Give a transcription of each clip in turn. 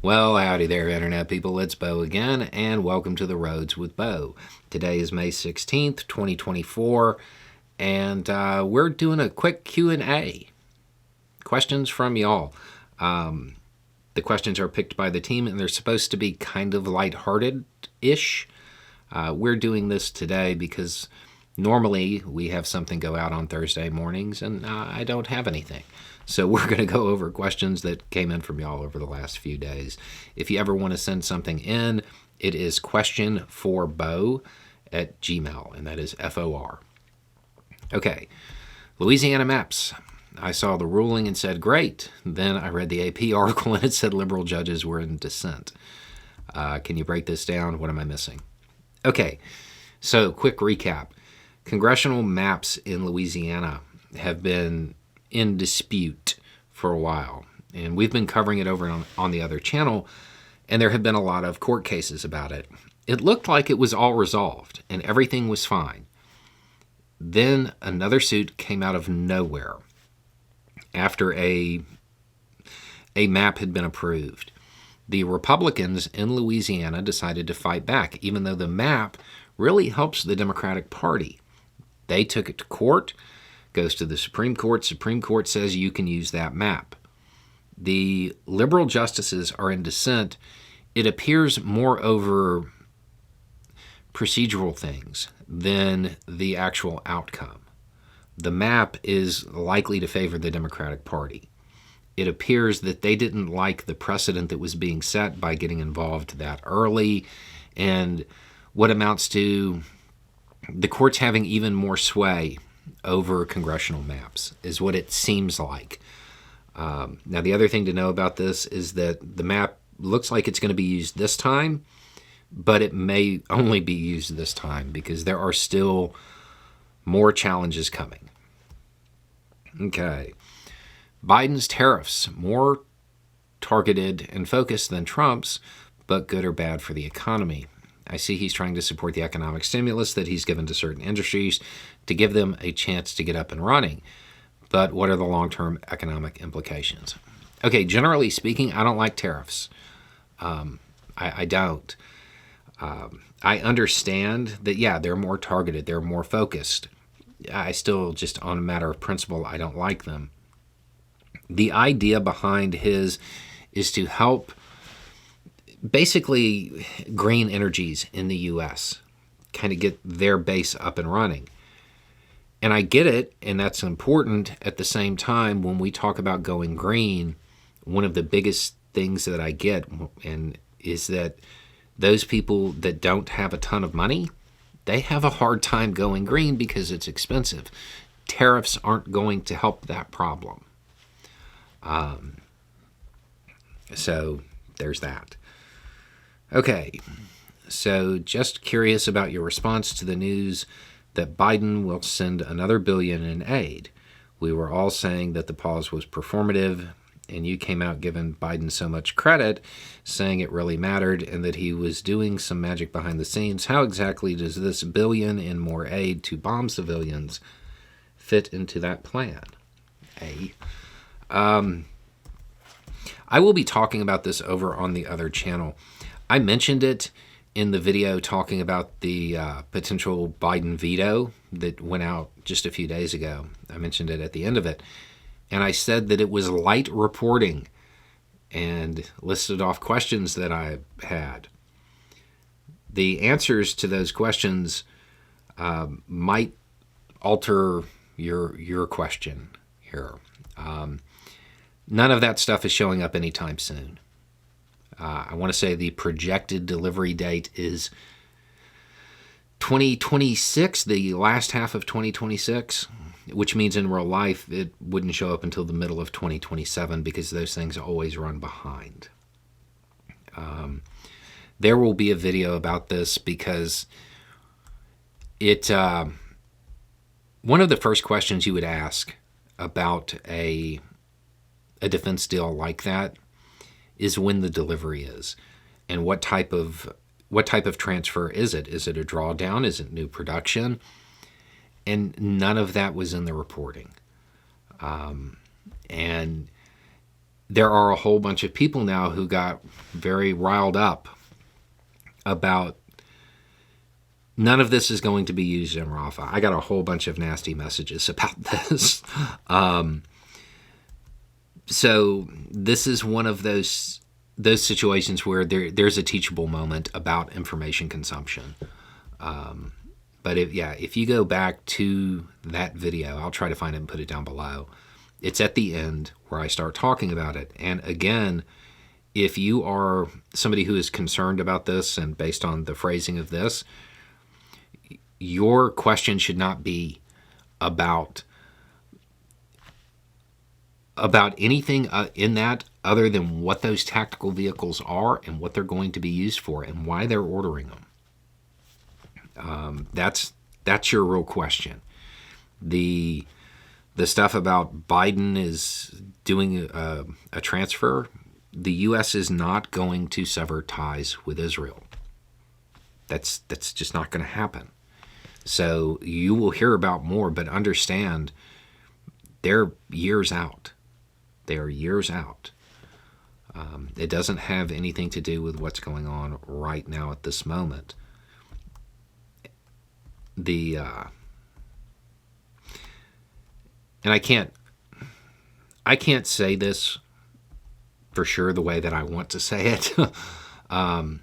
Well, howdy there, Internet people. It's Bo again, and welcome to The Roads with Bo. Today is May 16th, 2024, and we're doing a quick Q&A. Questions from y'all. The questions are picked by the team, and they're supposed to be kind of lighthearted-ish. We're doing this today because normally we have something go out on Thursday mornings, and I don't have anything. So we're going to go over questions that came in from y'all over the last few days. If you ever want to send something in, it is questionforbo@gmail, and that is FOR. Okay, Louisiana maps. I saw the ruling and said, great. Then I read the AP article and it said liberal judges were in dissent. Can you break this down? What am I missing? Okay, so quick recap. Congressional maps in Louisiana have been in dispute for a while, and we've been covering it over on the other channel, and there have been a lot of court cases about it. It looked like it was all resolved and everything was fine. Then another suit came out of nowhere after a map had been approved. The Republicans in Louisiana decided to fight back, even though the map really helps the Democratic Party. They took it to court, goes to the Supreme Court. Supreme Court says you can use that map. The liberal justices are in dissent. It appears more over procedural things than the actual outcome. The map is likely to favor the Democratic Party. It appears that they didn't like the precedent that was being set by getting involved that early, and what amounts to the courts having even more sway over congressional maps is what it seems like. Now, the other thing to know about this is that the map looks like it's going to be used this time, but it may only be used this time because there are still more challenges coming. Okay. Biden's tariffs, more targeted and focused than Trump's, but good or bad for the economy. I see he's trying to support the economic stimulus that he's given to certain industries to give them a chance to get up and running. But what are the long-term economic implications? Okay, generally speaking, I don't like tariffs. I don't. I understand that, yeah, they're more targeted, they're more focused. I still, just on a matter of principle, I don't like them. The idea behind his is to help basically green energies in the U.S., kind of get their base up and running. And I get it, and that's important. At the same time, when we talk about going green, one of the biggest things that I get is that those people that don't have a ton of money, they have a hard time going green because it's expensive. Tariffs aren't going to help that problem. So there's that. Okay, so just curious about your response to the news that Biden will send another $1 billion in aid. We were all saying that the pause was performative, and you came out giving Biden so much credit, saying it really mattered and that he was doing some magic behind the scenes. How exactly does this $1 billion in more aid to bomb civilians fit into that plan? I will be talking about this over on the other channel. I mentioned it in the video talking about the potential Biden veto that went out just a few days ago. I mentioned it at the end of it. And I said that it was light reporting and listed off questions that I had. The answers to those questions might alter your question here. None of that stuff is showing up anytime soon. I want to say the projected delivery date is 2026, the last half of 2026, which means in real life it wouldn't show up until the middle of 2027 because those things always run behind. There will be a video about this because one of the first questions you would ask about a defense deal like that is when the delivery is and what type of transfer is it? Is it a drawdown? Is it new production? And none of that was in the reporting. And there are a whole bunch of people now who got very riled up about none of this is going to be used in Rafah. I got a whole bunch of nasty messages about this. So this is one of those situations where there's a teachable moment about information consumption. But if you go back to that video, I'll try to find it and put it down below. It's at the end where I start talking about it. And again, if you are somebody who is concerned about this, and based on the phrasing of this, your question should not be about anything in that other than what those tactical vehicles are and what they're going to be used for and why they're ordering them. That's your real question. The stuff about Biden is doing a transfer, the U.S. is not going to sever ties with Israel. That's just not going to happen. So you will hear about more, but understand they're years out. They are years out. It doesn't have anything to do with what's going on right now at this moment. And I can't say this for sure the way that I want to say it. But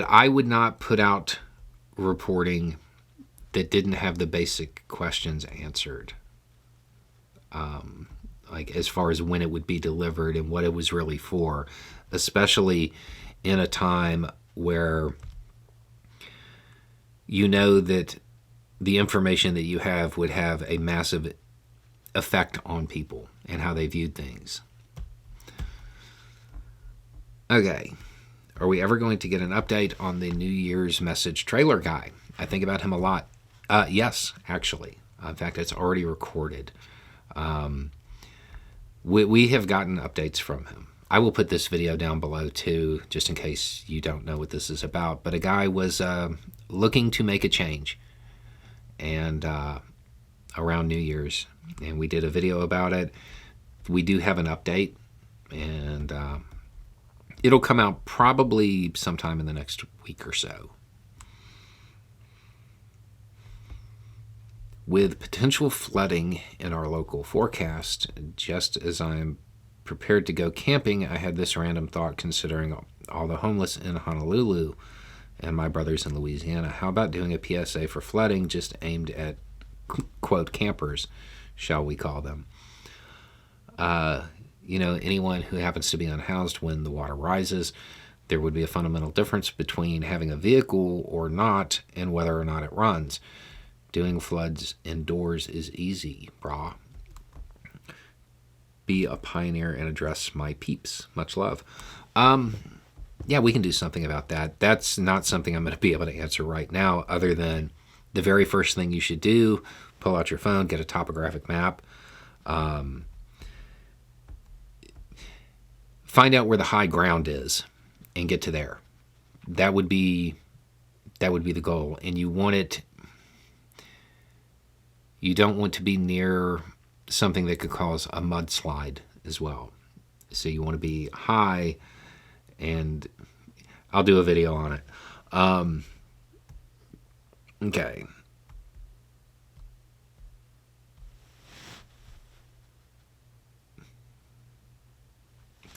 I would not put out reporting that didn't have the basic questions answered. Like as far as when it would be delivered and what it was really for, especially in a time where you know that the information that you have would have a massive effect on people and how they viewed things. Okay. Are we ever going to get an update on the New Year's message trailer guy? I think about him a lot. Yes, actually. In fact, it's already recorded. We have gotten updates from him. I will put this video down below too, just in case you don't know what this is about. But a guy was looking to make a change, and around New Year's, and we did a video about it. We do have an update, and it'll come out probably sometime in the next week or so. With potential flooding in our local forecast, just as I'm prepared to go camping, I had this random thought considering all the homeless in Honolulu and my brothers in Louisiana. How about doing a PSA for flooding just aimed at, quote, campers, shall we call them? Anyone who happens to be unhoused when the water rises, there would be a fundamental difference between having a vehicle or not and whether or not it runs. Doing floods indoors is easy, brah. Be a pioneer and address my peeps. Much love. Yeah, we can do something about that. That's not something I'm going to be able to answer right now, other than the very first thing you should do, pull out your phone, get a topographic map, find out where the high ground is, and get to there. That would be the goal. And you don't want to be near something that could cause a mudslide as well. So you want to be high, and I'll do a video on it. Okay.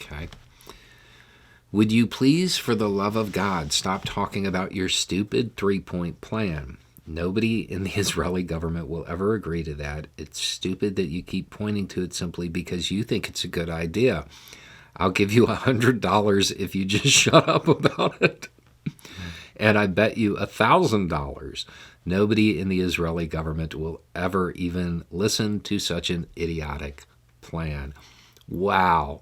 Okay. Would you please, for the love of God, stop talking about your stupid 3-point plan? Nobody in the Israeli government will ever agree to that. It's stupid that you keep pointing to it simply because you think it's a good idea. I'll give you $100 if you just shut up about it. And I bet you $1,000 nobody in the Israeli government will ever even listen to such an idiotic plan. Wow.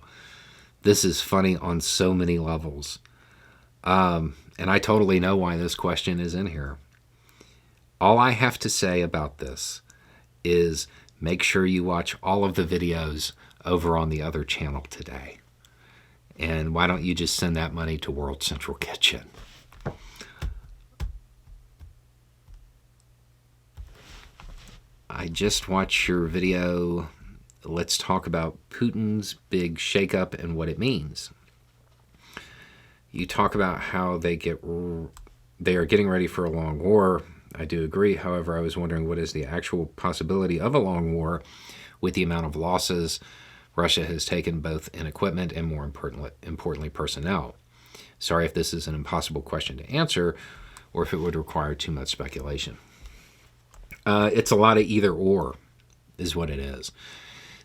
This is funny on so many levels. And I totally know why this question is in here. All I have to say about this is make sure you watch all of the videos over on the other channel today. And why don't you just send that money to World Central Kitchen? I just watched your video let's talk about Putin's big shakeup and what it means. You talk about how they are getting ready for a long war. I do agree. However, I was wondering, what is the actual possibility of a long war with the amount of losses Russia has taken, both in equipment and, more importantly, personnel? Sorry if this is an impossible question to answer, or if it would require too much speculation. It's a lot of either or, is what it is.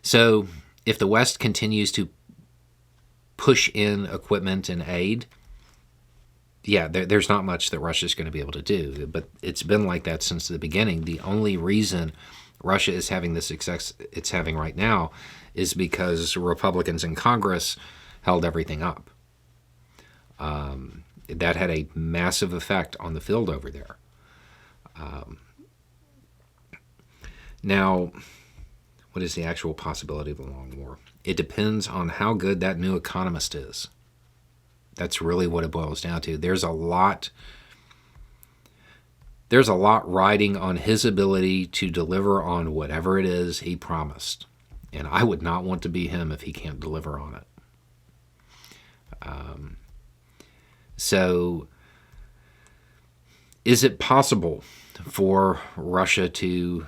So if the West continues to push in equipment and aid, yeah, there's not much that Russia's going to be able to do. But it's been like that since the beginning. The only reason Russia is having the success it's having right now is because Republicans in Congress held everything up. That had a massive effect on the field over there. Now, what is the actual possibility of a long war? It depends on how good that new economist is. That's really what it boils down to. There's a lot riding on his ability to deliver on whatever it is he promised. And I would not want to be him if he can't deliver on it. So, is it possible for Russia to,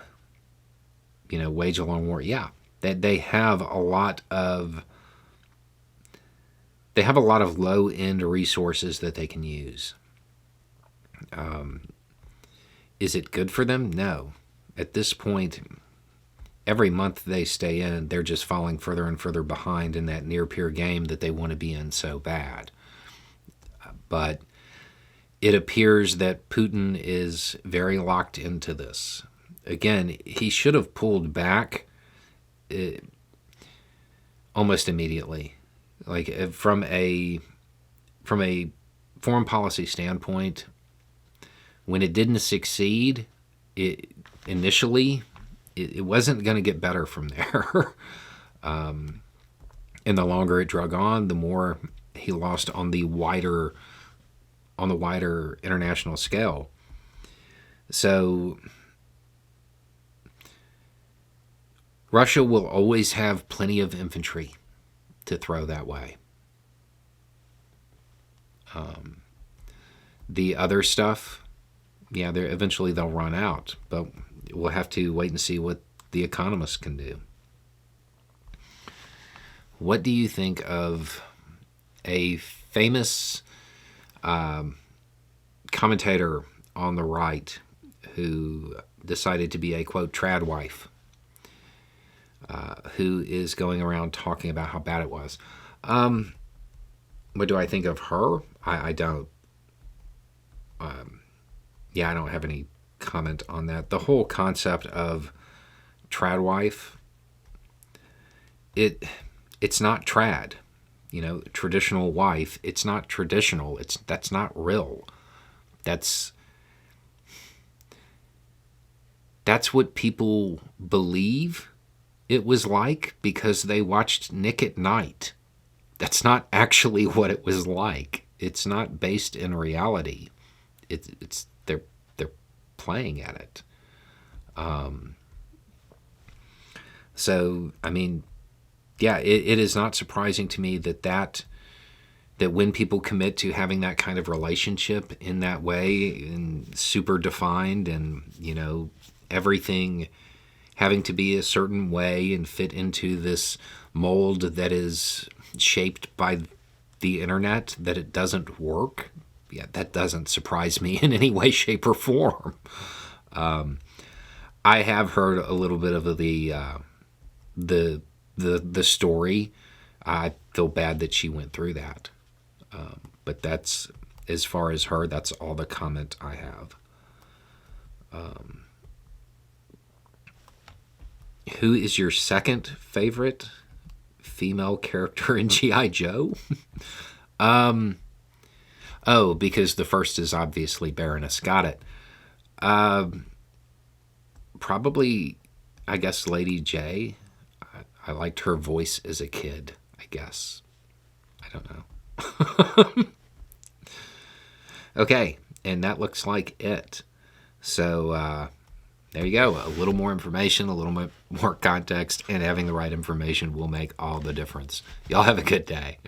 wage a long war? Yeah, they have a lot of low-end resources that they can use. Is it good for them? No. At this point, every month they stay in, they're just falling further and further behind in that near-peer game that they want to be in so bad. But it appears that Putin is very locked into this. Again, he should have pulled back almost immediately. Like from a foreign policy standpoint, when it didn't succeed, it wasn't going to get better from there. And the longer it drug on, the more he lost on the wider international scale. So Russia will always have plenty of infantry to throw that way. The other stuff, yeah, eventually they'll run out, but we'll have to wait and see what the economists can do. What do you think of a famous commentator on the right who decided to be a, quote, trad wife, who is going around talking about how bad it was? What do I think of her? I don't. I don't have any comment on that. The whole concept of trad wife, it's not trad. Traditional wife, it's not traditional. That's not real. That's what people believe it was like because they watched Nick at Night. That's not actually what it was like. It's not based in reality. They're playing at it. So I mean, yeah, it is not surprising to me that when people commit to having that kind of relationship in that way and super defined and, everything having to be a certain way and fit into this mold that is shaped by the internet, that it doesn't work. Yeah, that doesn't surprise me in any way, shape, or form. I have heard a little bit of the story. I feel bad that she went through that. But that's, as far as her, that's all the comment I have. Who is your second favorite female character in G.I. Joe? Because the first is obviously Baroness. Got it. Probably, I guess, Lady J. I liked her voice as a kid, I guess. I don't know. Okay, and that looks like it. So There you go. A little more information, a little bit more context, and having the right information will make all the difference. Y'all have a good day.